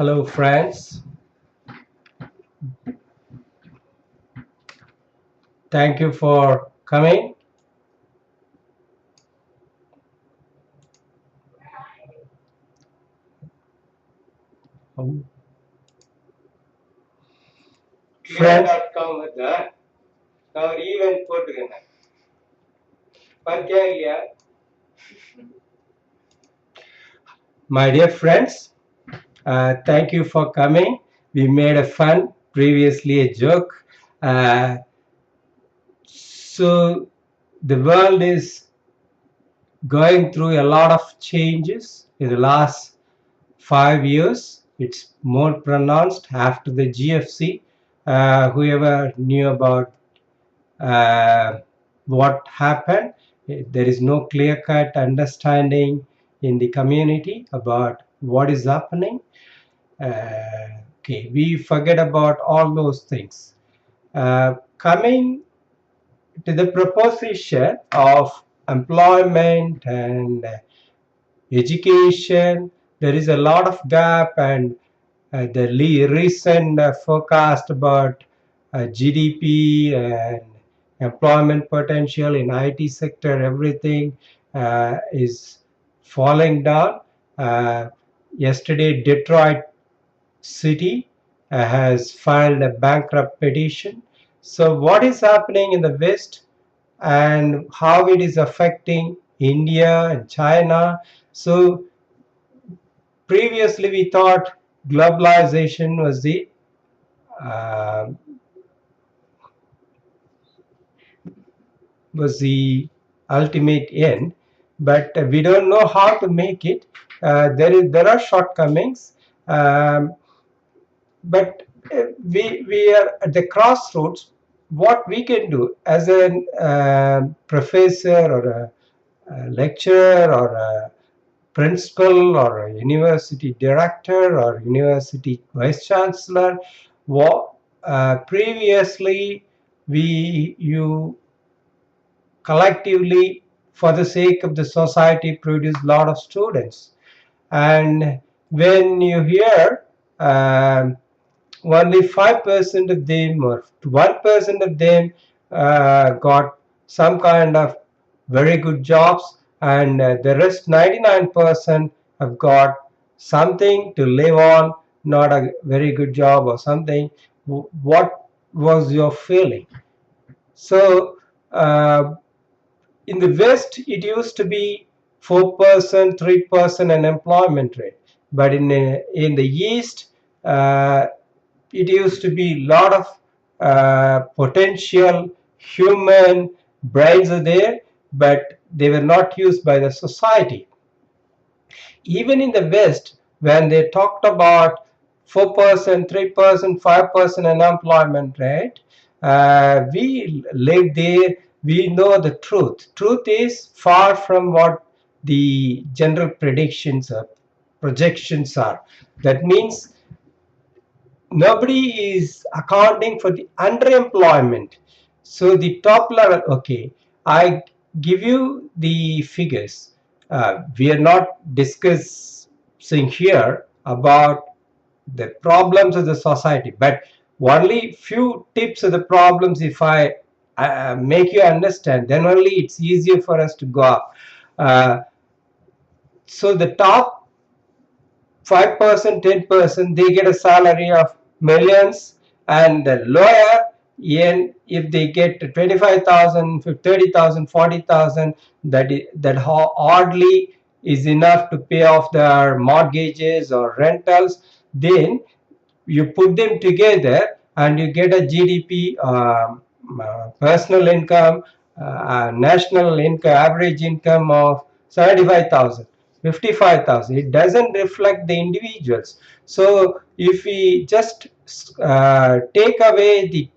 Hello, friends. Thank you for coming. Friends, Clear.com with our event போட்டுக்கங்க பார்த்தியா இல்லையா my dear friends, thank you for coming. We made a fun, previously a joke. So the world is going through a lot of changes in the last 5 years. It's more pronounced after the GFC. Whoever knew about what happened, there is no clear-cut understanding in the community about what is happening. Okay, we forget about all those things. Coming to the proposition of employment and education, there is a lot of gap, and the recent forecast about GDP and employment potential in IT sector, everything is falling down. Yesterday, Detroit City has filed a bankrupt petition. So what is happening in the West and how it is affecting India and China? So previously we thought globalization uh, was the ultimate end, but we don't know how to make it. There are shortcomings, but we are at the crossroads. What we can do as a professor or a lecturer or a principal or a university director or university vice chancellor, what previously you collectively, for the sake of the society, produce a lot of students, and when you hear only 5% of them or 1% of them got some kind of very good jobs, and the rest 99% have got something to live on, not a very good job or something. What was your feeling? So in the West, it used to be 4%, 3% unemployment rate, but in the East, it used to be a lot of potential human brains are there, but they were not used by the society. Even in the West, when they talked about 4%, 3%, 5% unemployment rate, we live there, we know the truth. Truth is far from what the general predictions or projections are. That means nobody is accounting for the underemployment. So the top level, okay, I give you the figures. We are not discussing here about the problems of the society, but only few tips of the problems. If I make you understand, then only it's easier for us to go up. So the top 5%, 10%, they get a salary of millions, and the lower end, if they get 25,000, 30,000, 40,000, that hardly is enough to pay off their mortgages or rentals. Then you put them together and you get a GDP, personal income, national income, average income of 75,000, 55,000. It doesn't reflect the individuals. So if we just take away the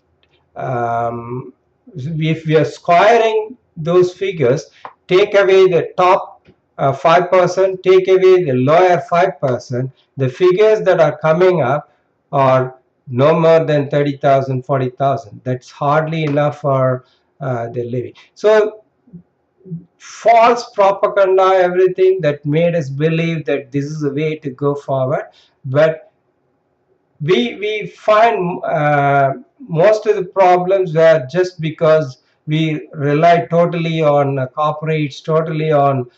if we are squaring those figures, take away the top 5%, take away the lower 5%, the figures that are coming up are no more than 30,000, 40,000. That's hardly enough for the living. So false propaganda, everything that made us believe that this is the way to go forward. But we find most of the problems were just because we rely totally on corporates, totally on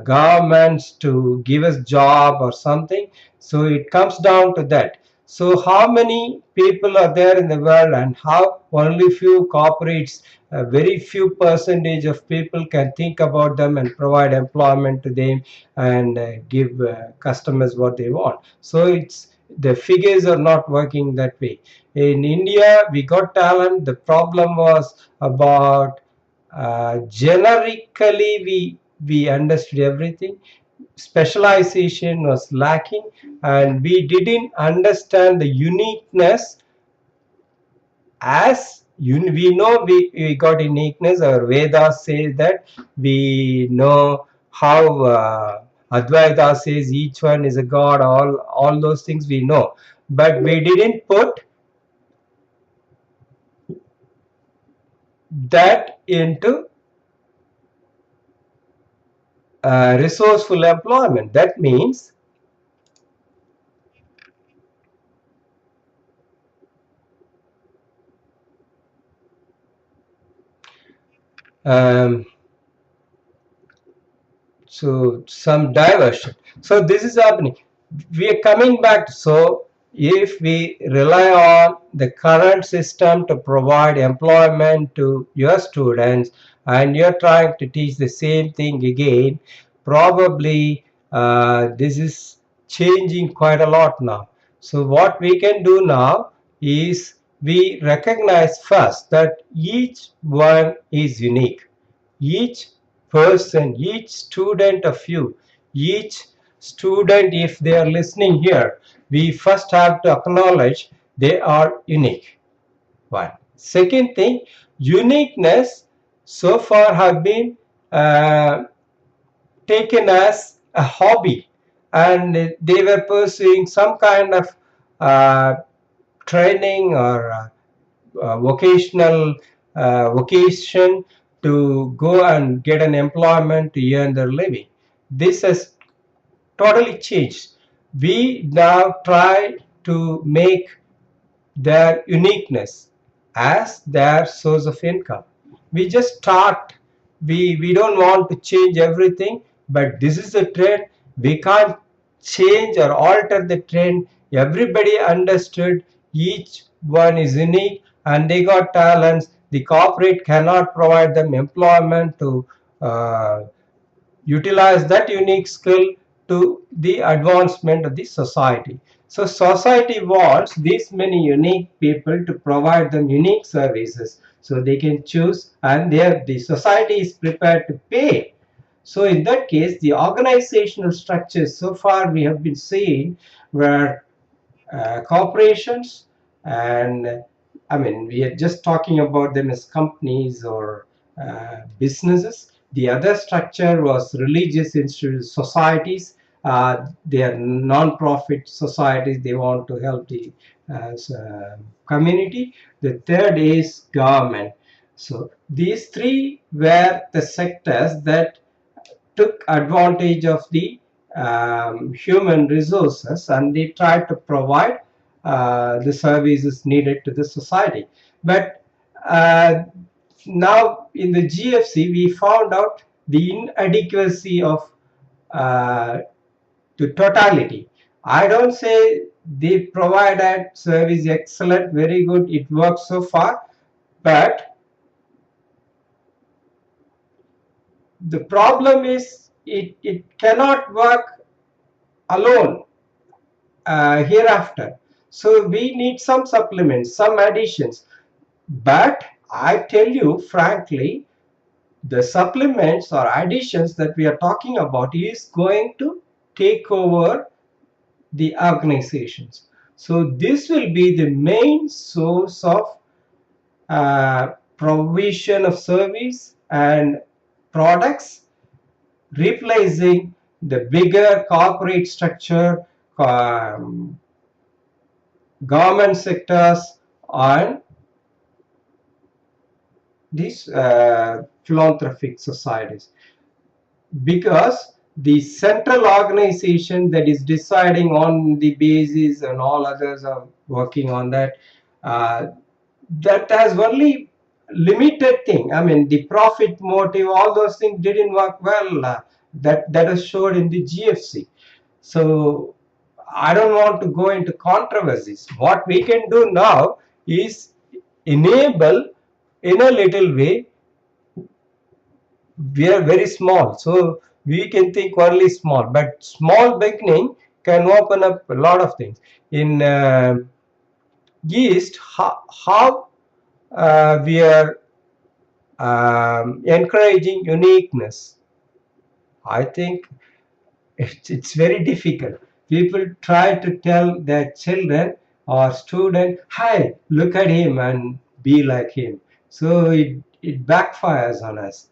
governments to give us job or something. So it comes down to that. So how many people are there in the world, and how only few corporates, a very few percentage of people can think about them and provide employment to them and give customers what they want. So it's, the figures are not working that way. In India, we got talent. The problem was about generically we understood everything. Specialization was lacking, and we didn't understand the uniqueness. As we know, we got uniqueness. Our Vedas say that we know how Advaita says each one is a god. All those things we know, but we didn't put that into resourceful employment. That means um, so some diversion. So this is happening. We are coming back. So if we rely on the current system to provide employment to your students, and you're trying to teach the same thing again, probably this is changing quite a lot now. So what we can do now is we recognize first that each one is unique. Each person, each student of you, each student, if they are listening here, we first have to acknowledge they are unique. One. Second thing, uniqueness so far have been taken as a hobby, and they were pursuing some kind of uh, training or vocation to go and get an employment to earn their living. This has totally changed. We now try to make their uniqueness as their source of income. We just start, we don't want to change everything, but this is the trend. We can't change or alter the trend. Everybody understood each one is unique and they got talents. The corporate cannot provide them employment to uh, utilize that unique skill to the advancement of the society. So society wants these many unique people to provide them unique services so they can choose, and the society is prepared to pay. So in that case, the organizational structures so far we have been seeing where corporations, and I mean we are just talking about them as companies or businesses. The other structure was religious institutions, societies. They are non-profit societies. They want to help the community. The third is government. So these three were the sectors that took advantage of the human resources, and they tried to provide the services needed to the society. But now in the GFC, we found out the inadequacy of to totality. I don't say they provided service excellent, very good, it works so far, but the problem is it cannot work alone hereafter. So we need some supplements, some additions. But I tell you frankly, the supplements or additions that we are talking about is going to take over the organizations. So this will be the main source of provision of service and products, replacing the bigger corporate structure, um, government sectors, and these philanthropic societies. Because the central organization that is deciding on the basis, and all others are working on that. Uh, that has only limited thing. I mean, the profit motive, all those things didn't work well. That is showed in the GFC. So I don't want to go into controversies. What we can do now is enable in a little way. We are very small, so we can think only small, but small beginning can open up a lot of things. In East, how we are encouraging uniqueness. I think it's very difficult. People try to tell their children or student, "Hi, look at him and be like him." So it backfires on us.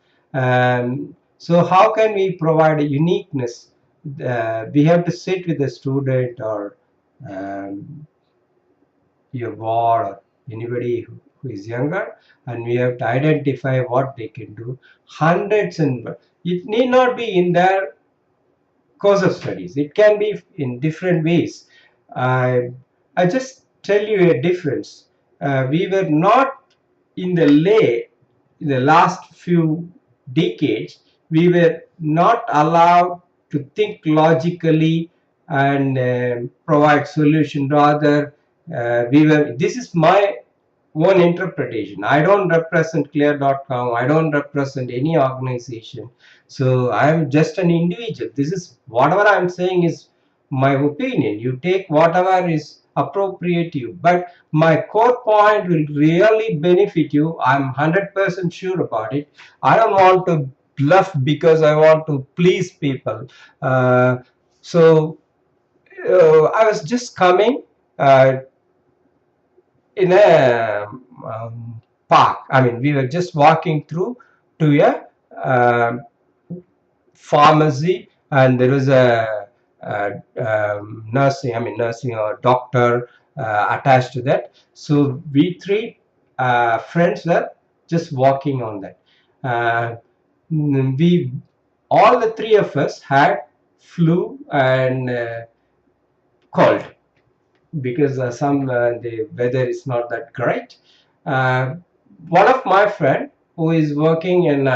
So how can we provide a uniqueness? We have to sit with the student or um, your ward or anybody who is younger, and we have to identify what they can do. Hundreds, and it need not be in their course of studies. It can be in different ways. I just tell you a difference. We were not in the last few decades, we were not allowed to think logically and provide solution. Rather, we were. This is my one interpretation. I don't represent clear.com. I don't represent any organization. So I'm just an individual. This is whatever I'm saying is my opinion. You take whatever is appropriate to you. But my core point will really benefit you. I'm 100% sure about it. I don't want to bluff because I want to please people. So I was just coming in a park. I mean, we were just walking through to a pharmacy, and there was nursing or doctor attached to that. So we three friends were just walking on that. We all the three of us had flu and cold because the weather is not that great. Uh, One of my friend who is working in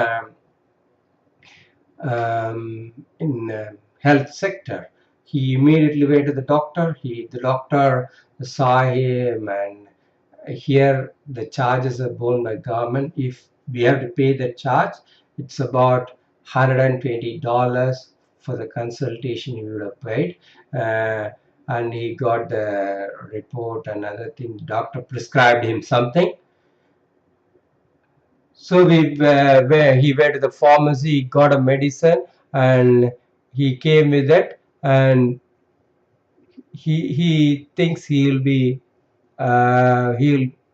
health sector, he immediately went to the doctor. The doctor saw him, and here the charges are borne by government. If we have to pay the charge, it's about $120 for the consultation you would have paid. And he got the report and other things. The doctor prescribed him something. So where he went to the pharmacy, got a medicine, and he came with it, and he thinks he'll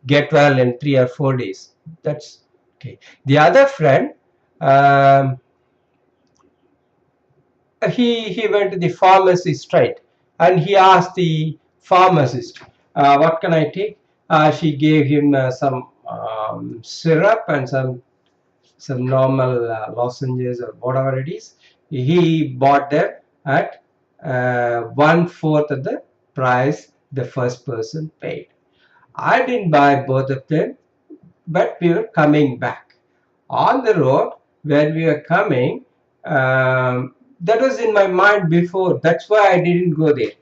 get well in 3 or 4 days. That's okay. The other friend, um, he went to the pharmacy straight, and he asked the pharmacist, "What can I take?" She gave him some syrup and some normal lozenges or whatever it is. He bought them at 1/4 of the price the first person paid. I didn't buy both of them, but we were coming back. On the road, when we were coming, that was in my mind before. That's why I didn't go there.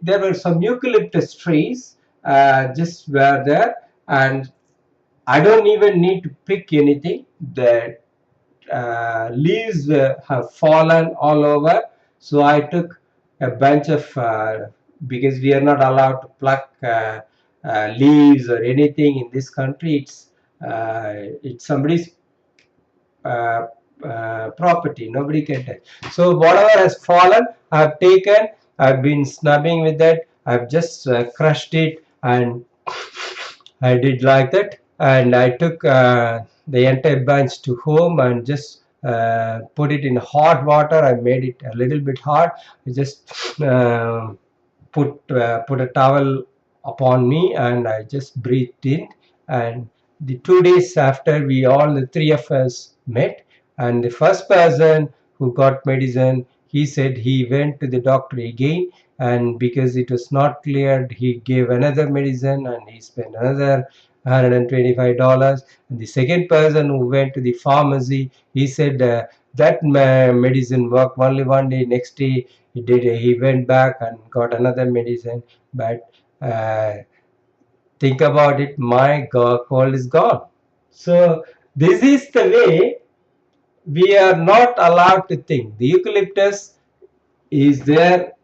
There were some eucalyptus trees just were there, and I don't even need to pick anything. The leaves have fallen all over, so I took a bunch of because we are not allowed to pluck leaves or anything in this country. It's somebody's property. Nobody can touch. So whatever has fallen, I've taken. I've been snubbing with that. I've just crushed it, and I did like that, and I took the entire bunch to home and just put it in hot water. I made it a little bit hot. I just put a towel upon me, and I just breathed in. And the 2 days after, the three of us met, and the first person who got medicine, he said he went to the doctor again, and because it was not cleared, he gave another medicine and he spent another $125. And the second person who went to the pharmacy, he said that medicine worked only one day. Next day he went back and got another medicine. But think about it, my cold is gone. So this is the way we are not allowed to think. The eucalyptus is there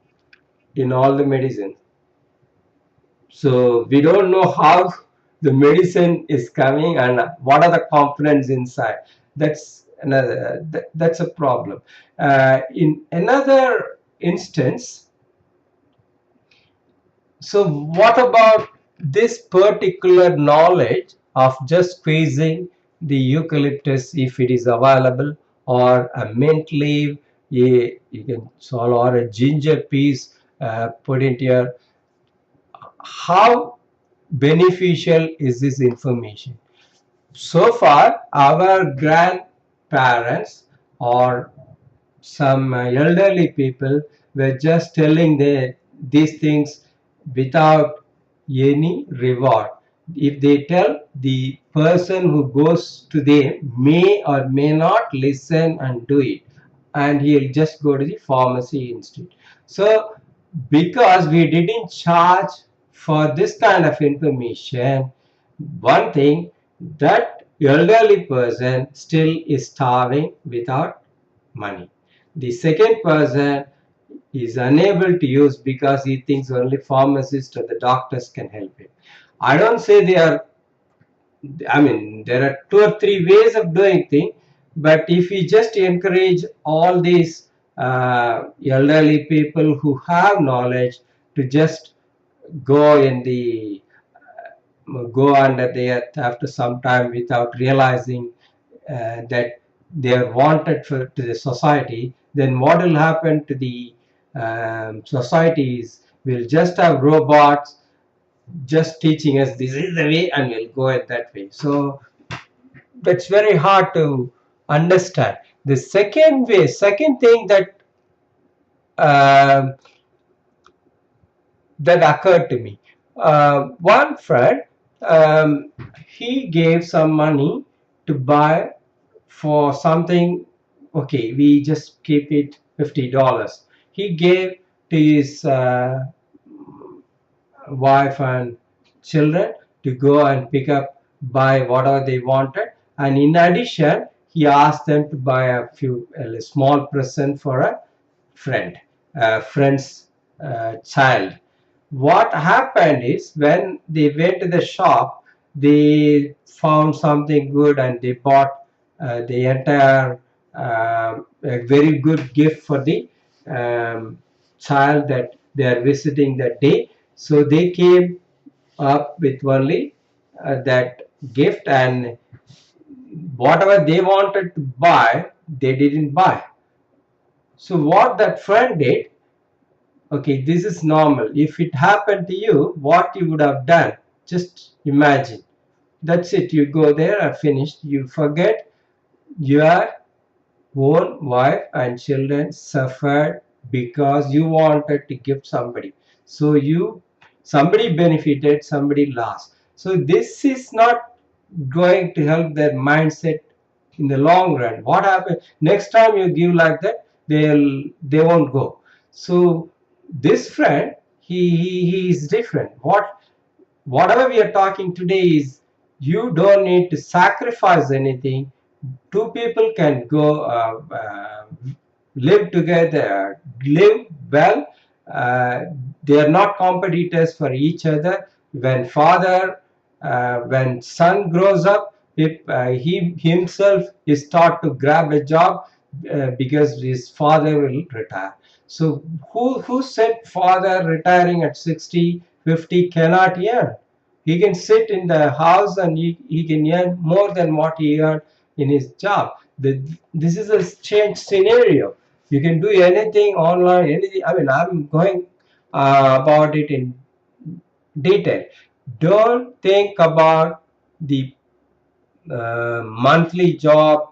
in all the medicine. So we don't know how the medicine is coming and what are the components inside. That's another. That's a problem. In another instance, so what about this particular knowledge of just squeezing the eucalyptus if it is available, or a mint leaf you can swallow, or a ginger piece put into your, how beneficial is this information? So far our grandparents or some elderly people were just telling these things without any reward. If they tell, the person who goes to them may or may not listen and do it, and he'll just go to the pharmacy instead. So because we didn't charge for this kind of information, one thing, that elderly person still is starving without money. The second person is unable to use because he thinks only pharmacists or the doctors can help him. I don't say they are, I mean, there are 2 or 3 ways of doing things, but if we just encourage all these elderly people who have knowledge to just go in the go under the earth after some time without realizing that they are wanted to the society, then what will happen to the societies? We'll just have robots just teaching us this is the way and we'll go it that way. So that's very hard to understand. The second thing that um that occurred to me. One friend, he gave some money to buy for something. Okay, we just keep it $50. He gave to his wife and children to go and pick up, buy whatever they wanted, and in addition he asked them to buy a small present for a friend's child. What happened is, when they went to the shop, they found something good and they bought the entire a very good gift for the child that they are visiting that day. So they came up with only that gift, and whatever they wanted to buy, they didn't buy. So what that friend did, okay, this is normal. If it happened to you, what you would have done? Just imagine. That's it. You go there and finished. You forget your own wife and children suffered because you wanted to give somebody. So somebody benefited, somebody lost. So this is not going to help their mindset in the long run. What happens next time you give like that? They won't go. So this friend, he is different. Whatever we are talking today is, you don't need to sacrifice anything. Two people can go live together, live well. uh, they are not competitors for each other. When son grows up, if he himself is taught to grab a job because his father will retire. So who said father retiring at 60, 50 cannot earn? He can sit in the house and he can earn more than what he earned in his job. This is a change scenario. You can do anything online, anything. I mean, I'm going about it in detail. Don't think about the monthly job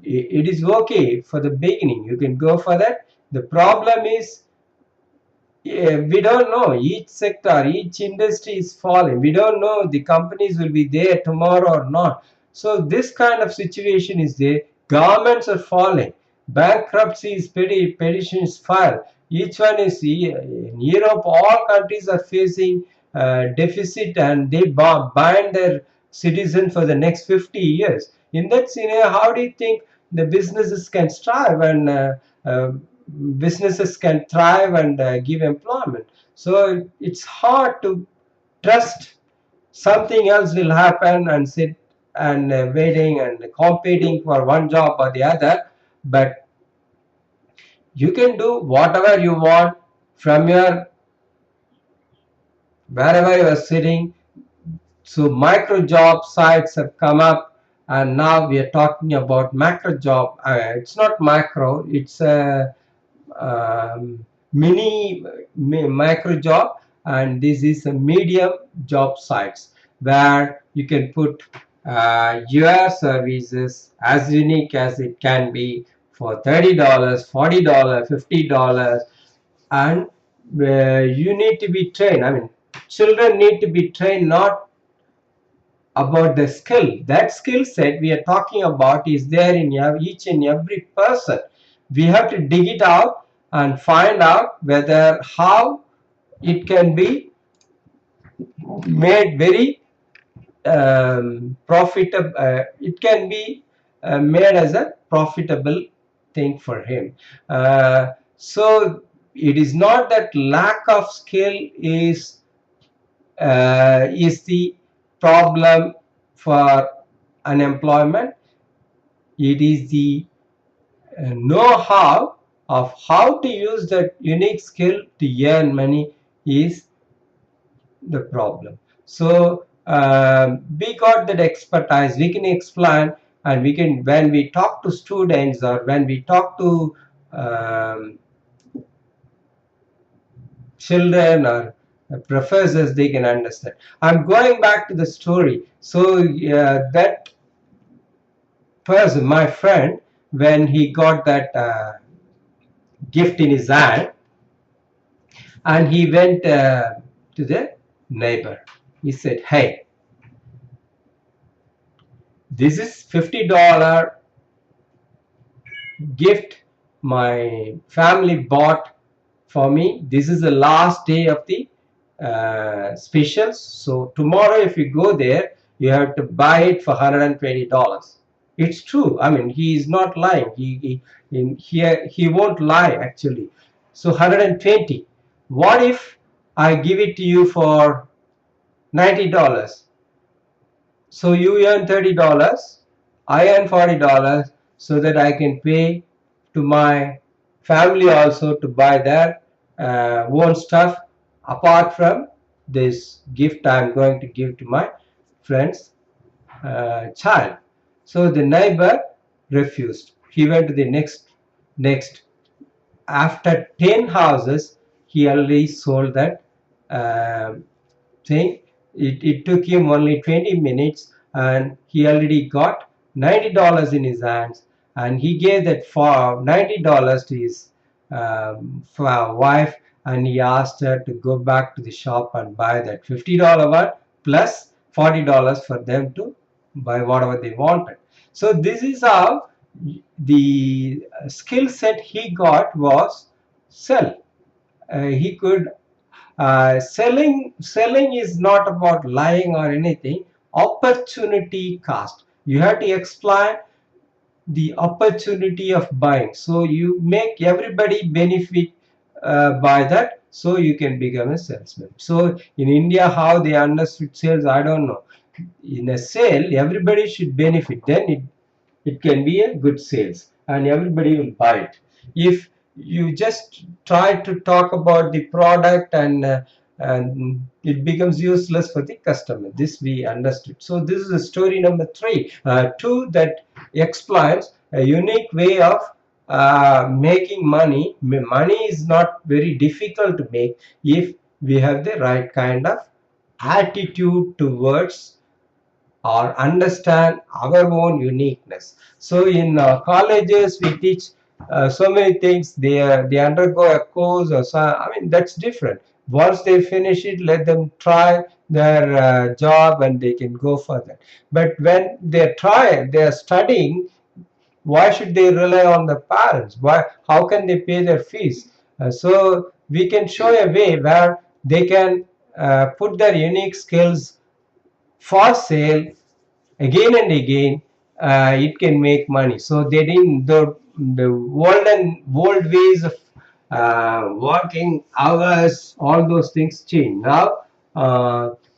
it is okay for the beginning. You can go for that. The problem is, we don't know, each sector, each industry is falling. We don't know the companies will be there tomorrow or not. So this kind of situation is there. Governments are falling. Bankruptcies, petitions filed. Each one is, in Europe, all countries are facing deficit, and they bind their citizens for the next 50 years. In that scenario, how do you think the businesses can strive, and uh, businesses can thrive and give employment? So it's hard to trust something else will happen and sit and waiting and competing for one job or the other. But you can do whatever you want from your wherever you are sitting. So micro job sites have come up, and now we are talking about macro job. It's not macro, it's a micro job, and this is a medium job sites where you can put your services as unique as it can be for $30, $40, $50, and you need to be trained. I mean, children need to be trained not about the skill. That skill set we are talking about is there in each and every person. We have to dig it out and find out whether how it can be made very profitable. It can be made as a profitable thing for him. So it is not that lack of skill is the problem for unemployment. It is the know-how of how to use that unique skill to earn money is the problem. So we got that expertise, we can explain, and we can, when we talk to students or when we talk to children or professors, they can understand. I'm going back to the story. So that person, my friend, when he got that gift in his hand, and he went to the neighbor, he said, hey, this is $50 gift my family bought for me. This is the last day of the specials. So tomorrow, if you go there, you have to buy it for $120. It's true. I mean, he is not lying. He won't lie actually. So 120. What if I give it to you for $90? So you earn $30, I earn $40, so that I can pay to my family also to buy their own stuff apart from this gift I'm going to give to my friend's child. So the neighbor refused. He went to the next. After 10 houses, he already sold that thing. It took him only 20 minutes, and he already got $90 in his hands, and he gave that for $90 to his wife, and he asked her to go back to the shop and buy that $50 one plus $40 for them to buy whatever they wanted. So this is how the skill set he got was sell. He could selling is not about lying or anything. Opportunity cost, you have to explain the opportunity of buying, so you make everybody benefit by that, so you can become a salesman. So in India, how they understood sales, I don't know. In a sale, everybody should benefit, then it can be a good sales and everybody will buy it. If you just try to talk about the product, and it becomes useless for the customer, this we understood. So this is the story number 3. 2, that explains a unique way of making money. Money is not very difficult to make if we have the right kind of attitude towards or understand our own uniqueness. So in colleges we teach so many things. They undergo a course or so. I mean, that's different. Once they finish it, let them try their job and they can go further. But when they're studying, why should they rely on the parents? Why? How can they pay their fees? So we can show a way where they can put their unique skills for sale again and again. It can make money. So they didn't the old ways of working hours, all those things change now.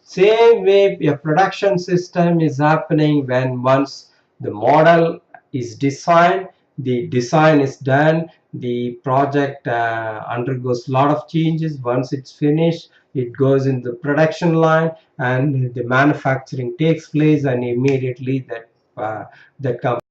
Same way a production system is happening. When once the model is designed, the design is done, the project undergoes a lot of changes. Once it's finished, it goes in the production line and the manufacturing takes place, and immediately that company